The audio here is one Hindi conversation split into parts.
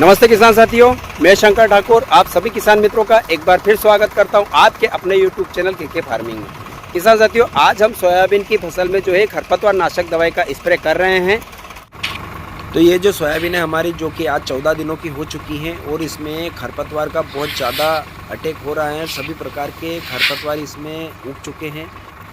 नमस्ते किसान साथियों, मैं शंकर ठाकुर आप सभी किसान मित्रों का एक बार फिर स्वागत करता हूं आपके अपने YouTube चैनल के फार्मिंग में। किसान साथियों, आज हम सोयाबीन की फसल में जो है खरपतवार नाशक दवाई का स्प्रे कर रहे हैं। तो ये जो सोयाबीन है हमारी, जो कि आज 14 दिनों की हो चुकी है और इसमें खरपतवार का बहुत ज़्यादा अटैक हो रहा है। सभी प्रकार के खरपतवार इसमें उग चुके हैं।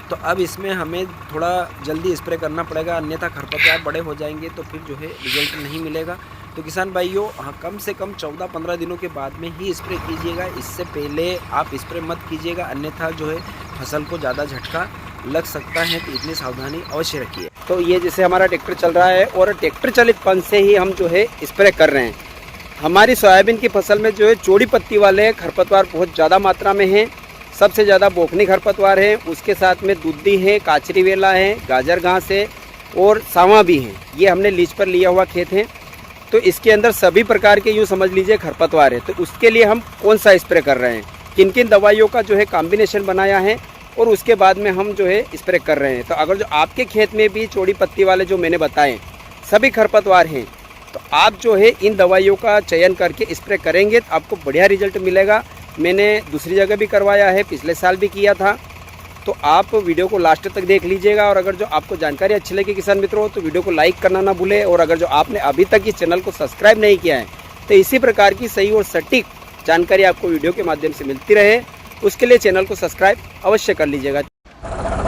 तो अब इसमें हमें थोड़ा जल्दी स्प्रे करना पड़ेगा, अन्यथा खरपतवार बड़े हो जाएंगे तो फिर जो है रिजल्ट नहीं मिलेगा। तो किसान भाइयों, कम से कम 14-15 दिनों के बाद में ही स्प्रे कीजिएगा। इससे पहले आप स्प्रे मत कीजिएगा, अन्यथा जो है फसल को ज़्यादा झटका लग सकता है। तो इतनी सावधानी अवश्य रखिए। तो ये जैसे हमारा ट्रैक्टर चल रहा है और ट्रैक्टर चलित पंप से ही हम जो है स्प्रे कर रहे हैं। हमारी सोयाबीन की फसल में जो है चौड़ी पत्ती वाले खरपतवार बहुत ज़्यादा मात्रा में हैं। सबसे ज़्यादा बोखनी खरपतवार है, उसके साथ में दुद्दी है, काचरी वेला है, गाजर घास है और सावा भी है। ये हमने लीज पर लिया हुआ खेत है। तो इसके अंदर सभी प्रकार के यूँ समझ लीजिए खरपतवार है। तो उसके लिए हम कौन सा स्प्रे कर रहे हैं, किन किन दवाइयों का जो है कॉम्बिनेशन बनाया है और उसके बाद में हम जो है स्प्रे कर रहे हैं। तो अगर जो आपके खेत में भी चौड़ी पत्ती वाले जो मैंने बताए सभी खरपतवार हैं, तो आप जो है इन दवाइयों का चयन करके स्प्रे करेंगे तो आपको बढ़िया रिजल्ट मिलेगा। मैंने दूसरी जगह भी करवाया है, पिछले साल भी किया था। तो आप वीडियो को लास्ट तक देख लीजिएगा। और अगर जो आपको जानकारी अच्छी लगी किसान मित्रों, तो वीडियो को लाइक करना ना भूलें। और अगर जो आपने अभी तक इस चैनल को सब्सक्राइब नहीं किया है, तो इसी प्रकार की सही और सटीक जानकारी आपको वीडियो के माध्यम से मिलती रहे, उसके लिए चैनल को सब्सक्राइब अवश्य कर लीजिएगा।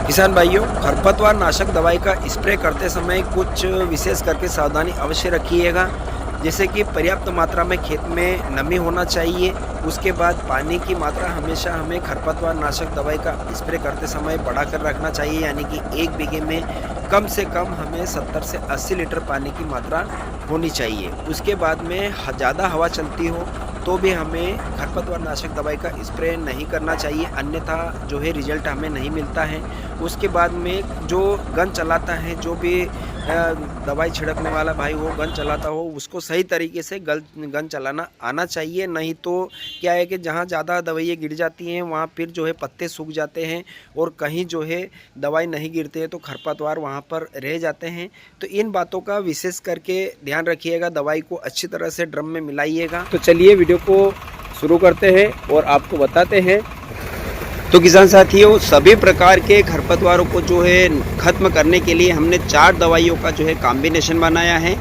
किसान भाइयों, खरपतवार नाशक दवाई का स्प्रे करते समय कुछ विशेष करके सावधानी अवश्य रखिएगा। जैसे कि पर्याप्त मात्रा में खेत में नमी होना चाहिए। उसके बाद पानी की मात्रा हमेशा हमें खरपतवार नाशक दवाई का स्प्रे करते समय बढ़ाकर रखना चाहिए, यानी कि 1 बीघे में कम से कम हमें 70 से 80 लीटर पानी की मात्रा होनी चाहिए। उसके बाद में ज़्यादा हवा चलती हो तो भी हमें खरपतवार नाशक दवाई का स्प्रे नहीं करना चाहिए, अन्यथा जो है रिजल्ट हमें नहीं मिलता है। उसके बाद में जो गन चलाता है, जो भी दवाई छिड़कने वाला भाई हो, गन चलाता हो, उसको सही तरीके से गन चलाना आना चाहिए। नहीं तो क्या है कि जहाँ ज़्यादा दवाइयाँ गिर जाती हैं वहाँ फिर जो है पत्ते सूख जाते हैं और कहीं जो है दवाई नहीं गिरते हैं तो खरपतवार वहाँ पर रह जाते हैं। तो इन बातों का विशेष करके ध्यान रखिएगा। दवाई को अच्छी तरह से ड्रम में मिलाइएगा। तो चलिए वीडियो को शुरू करते हैं और आपको बताते हैं। तो किसान साथियों, सभी प्रकार के खरपतवारों को जो है ख़त्म करने के लिए हमने 4 दवाइयों का जो है कॉम्बिनेशन बनाया है।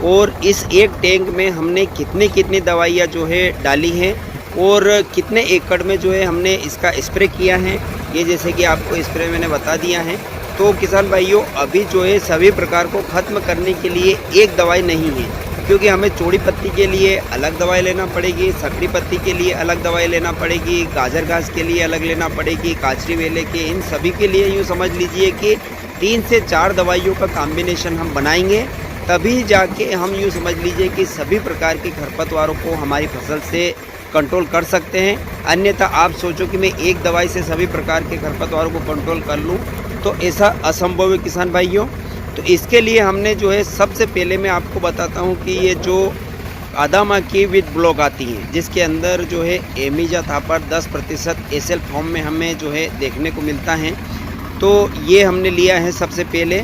और इस एक टैंक में हमने कितनी दवाइयाँ जो है डाली हैं और कितने एकड़ में जो है हमने इसका स्प्रे किया है, ये जैसे कि आपको स्प्रे मैंने बता दिया है। तो किसान भाइयों, अभी जो है सभी प्रकार को ख़त्म करने के लिए एक दवाई नहीं है, क्योंकि हमें चौड़ी पत्ती के लिए अलग दवाई लेना पड़ेगी, सकड़ी पत्ती के लिए अलग दवाई लेना पड़ेगी, गाजर घास के लिए अलग लेना पड़ेगी, काचरी वेले के, इन सभी के लिए यूँ समझ लीजिए कि 3 से 4 दवाइयों का कॉम्बिनेशन हम बनाएंगे। तभी जाके हम यूँ समझ लीजिए कि सभी प्रकार के खरपतवारों को हमारी फसल से कंट्रोल कर सकते हैं। अन्यथा आप सोचो कि मैं एक दवाई से सभी प्रकार के खरपतवारों को कंट्रोल कर लूँ, तो ऐसा असंभव है किसान भाइयों। तो इसके लिए हमने जो है सबसे पहले मैं आपको बताता हूँ कि ये जो आदामा की विद ब्लॉक आती हैं, जिसके अंदर जो है एमिजा थापर 10% एसएल फॉर्म में हमें जो है देखने को मिलता है। तो ये हमने लिया है सबसे पहले।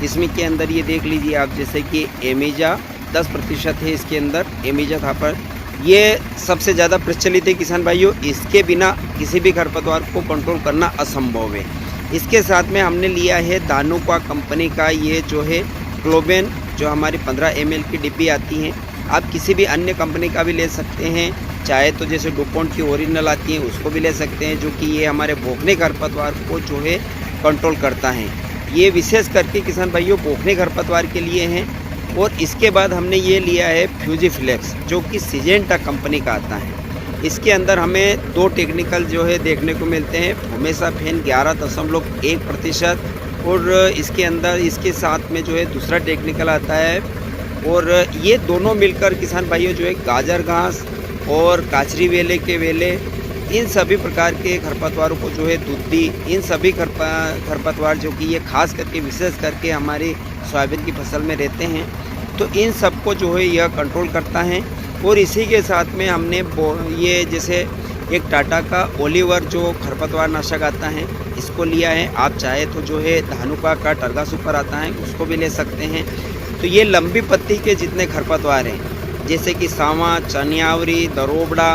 इसमें के अंदर ये देख लीजिए आप, जैसे कि एमिजा 10% है इसके अंदर, एमिजा थापर। ये सबसे ज़्यादा प्रचलित है किसान भाइयों। इसके बिना किसी भी खरपतवार को कंट्रोल करना असंभव है। इसके साथ में हमने लिया है दानुका कंपनी का ये जो है क्लोबेन, जो हमारी 15 ml की डिब्बी आती हैं। आप किसी भी अन्य कंपनी का भी ले सकते हैं, चाहे तो जैसे डुपॉन्ट की ओरिजिनल आती है उसको भी ले सकते हैं, जो कि ये हमारे बोखने खरपतवार को जो है कंट्रोल करता है। ये विशेष करके किसान भाइयों बोखने खरपतवार के लिए हैं। और इसके बाद हमने ये लिया है फ्यूजीफ्लेक्स, जो कि सिजेंटा कंपनी का आता है। इसके अंदर हमें 2 टेक्निकल जो है देखने को मिलते हैं, फोमेसाफेन 11.1% और इसके अंदर इसके साथ में जो है दूसरा टेक्निकल आता है। और ये दोनों मिलकर किसान भाइयों जो है गाजर घास और काचरी वेले के वेले, इन सभी प्रकार के खरपतवारों को जो है दुद्दी, इन सभी खरपतवार जो कि ये खास करके विशेष करके हमारी सोयाबीन की फसल में रहते हैं, तो इन सबको जो है यह कंट्रोल करता है। और इसी के साथ में हमने ये जैसे एक टाटा का ओलिवर जो खरपतवार नाशक आता है, इसको लिया है। आप चाहे तो जो है धानुका का टर्गा सुपर आता है, उसको भी ले सकते हैं। तो ये लंबी पत्ती के जितने खरपतवार हैं, जैसे कि सावा, चनियावरी, दरोबड़ा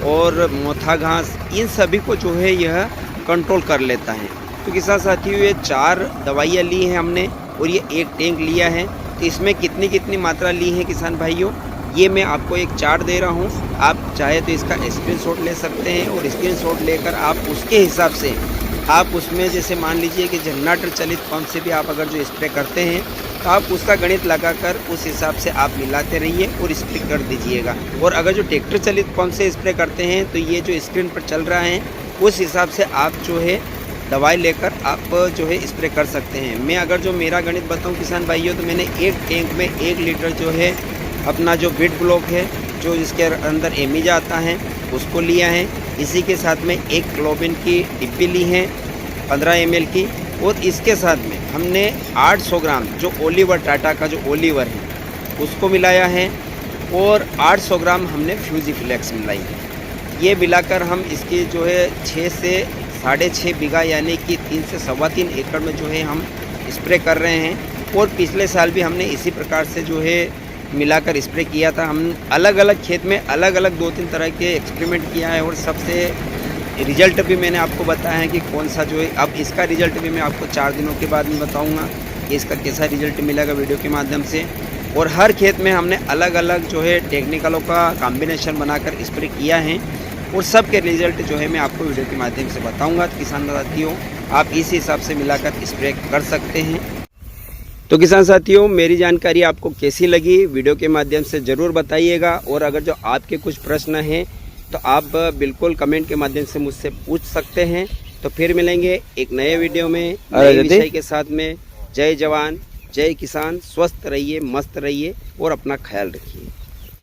और मोथा घास, इन सभी को जो है यह कंट्रोल कर लेता है। तो किसान साथियों, ये 4 दवाइयाँ ली हैं हमने और ये एक टैंक लिया है। तो इसमें कितनी मात्रा ली है किसान भाइयों, ये मैं आपको एक चार्ट दे रहा हूँ। आप चाहे तो इसका स्क्रीनशॉट ले सकते हैं और स्क्रीनशॉट लेकर आप उसके हिसाब से आप उसमें, जैसे मान लीजिए कि जनरेटर चलित पंप से भी आप अगर जो स्प्रे करते हैं तो आप उसका गणित लगाकर उस हिसाब से आप मिलाते रहिए और स्प्रे कर दीजिएगा। और अगर जो ट्रैक्टर चलित पंप से स्प्रे करते हैं तो ये जो स्क्रीन पर चल रहा है उस हिसाब से आप जो है दवाई लेकर आप जो है स्प्रे कर सकते हैं। मैं अगर जो मेरा गणित बताऊं किसान भाइयों, तो मैंने एक टैंक में 1 लीटर जो है अपना जो बीट ब्लॉक है, जो इसके अंदर एमिजा आता है, उसको लिया है। इसी के साथ में 1 क्लोबिन की डिब्बी ली है 15 ml की, और इसके साथ में हमने 800 ग्राम जो ओलिवर, टाटा का जो ओलिवर है उसको मिलाया है, और 800 ग्राम हमने फ्यूजीफ्लेक्स मिलाई है। ये मिलाकर हम इसकी जो है 6 से 6.5 बीघा यानी कि 3 से 3.25 एकड़ में जो है हम स्प्रे कर रहे हैं। और पिछले साल भी हमने इसी प्रकार से जो है मिलाकर स्प्रे किया था। हम अलग अलग खेत में अलग अलग 2-3 तरह के एक्सपेरिमेंट किया है, और सबसे रिजल्ट भी मैंने आपको बताया है कि कौन सा जो है। अब इसका रिजल्ट भी मैं आपको 4 दिनों के बाद में बताऊंगा कि इसका कैसा रिजल्ट मिलेगा वीडियो के माध्यम से। और हर खेत में हमने अलग अलग जो है टेक्निकलों का कॉम्बिनेशन बनाकर स्प्रे किया है, और सब के रिजल्ट जो है मैं आपको वीडियो के माध्यम से बताऊंगा। तो किसान साथियों, आप इस हिसाब से मिलाकर स्प्रे कर सकते हैं। तो किसान साथियों, मेरी जानकारी आपको कैसी लगी वीडियो के माध्यम से ज़रूर बताइएगा। और अगर जो आपके कुछ प्रश्न हैं तो आप बिल्कुल कमेंट के माध्यम से मुझसे पूछ सकते हैं। तो फिर मिलेंगे एक नए वीडियो में नए विषय के साथ में। जय जवान, जय किसान, स्वस्थ रहिए, मस्त रहिए और अपना ख्याल रखिए।